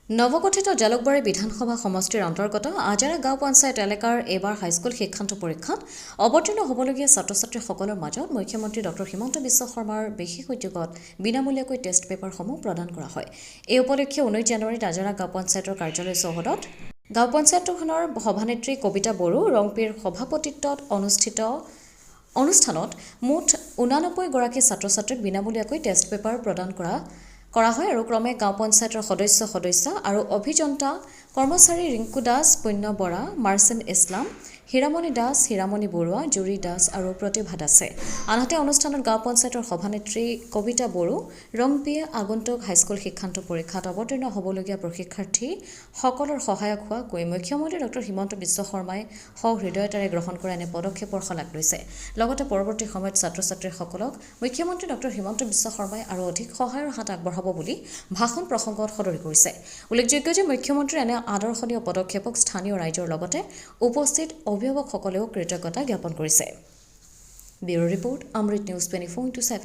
নৱগঠিত জালুকবাৰী বিধানসভা সমষ্টিৰ অন্তৰ্গত আজাৰা গাঁও পঞ্চায়ত এলেকাৰ এইবাৰ হাইস্কুল শিক্ষান্ত পৰীক্ষাত অৱতীৰ্ণ হ'বলগীয়া ছাত্ৰ-ছাত্ৰীসকলৰ মাজত মুখ্যমন্ত্ৰী ডক্টৰ হিমন্ত বিশ্ব শৰ্মাৰ বিশেষ উদ্যোগত বিনামূলীয়াকৈ টেষ্ট পেপাৰসমূহ প্ৰদান কৰা হয়। এই উপলক্ষে 19 জানুৱাৰীত আজাৰা গাঁও পঞ্চায়তৰ কাৰ্যালয় চৌহদত গাঁও পঞ্চায়তখনৰ সভানেত্ৰী কবিতা বড়ো ৰংপিৰ সভাপতিত্বত অনুষ্ঠিত অনুষ্ঠানত মুঠ 89 গৰাকী ছাত্ৰ-ছাত্ৰীক বিনামূলীয়াকৈ টেষ্ট পেপাৰ প্ৰদান কৰা হয় আৰু ক্ৰমে গাঁও পঞ্চায়তৰ সদস্য আৰু অভিযন্তা কৰ্মচাৰী ৰিংকু দাস, পুণ্য বৰা, মাৰ্চেণ্ট ইছলাম, হীৰামণি দাস, হীৰামণি বৰুৱা, জুৰি দাস আৰু প্ৰতিভা দাসে। আনহাতে অনুষ্ঠানত গাঁও পঞ্চায়তৰ সভানেত্ৰী কবিতা বড়ো ৰংপিয়ে আগন্তুক হাইস্কুল শিক্ষান্ত পৰীক্ষাত অৱতীৰ্ণ হ'বলগীয়া প্ৰশিক্ষাৰ্থীসকলৰ সহায়ক হোৱাকৈ মুখ্যমন্ত্ৰী ডক্টৰ হিমন্ত বিশ্ব শৰ্মাই সহৃদয়তাৰে গ্ৰহণ কৰা এনে পদক্ষেপৰ শলাগ লৈছে। লগতে পৰৱৰ্তী সময়ত ছাত্ৰ-ছাত্ৰীসকলক মুখ্যমন্ত্ৰী ডক্টৰ হিমন্ত বিশ্ব শৰ্মাই আৰু অধিক সহায়ৰ হাত আগবঢ়াব বুলি ভাষণ প্ৰসংগত সদৰি কৰিছে। উল্লেখযোগ্য যে মুখ্যমন্ত্ৰীৰ এনে আদৰ্শনীয় পদক্ষেপক স্থানীয় ৰাইজৰ লগতে উপস্থিত অভিভাৱকসকলেও কৃতজ্ঞতা জ্ঞাপন কৰিছে। ব্যুৰো ৰিপৰ্ট, অমৃত নিউজ 24/7।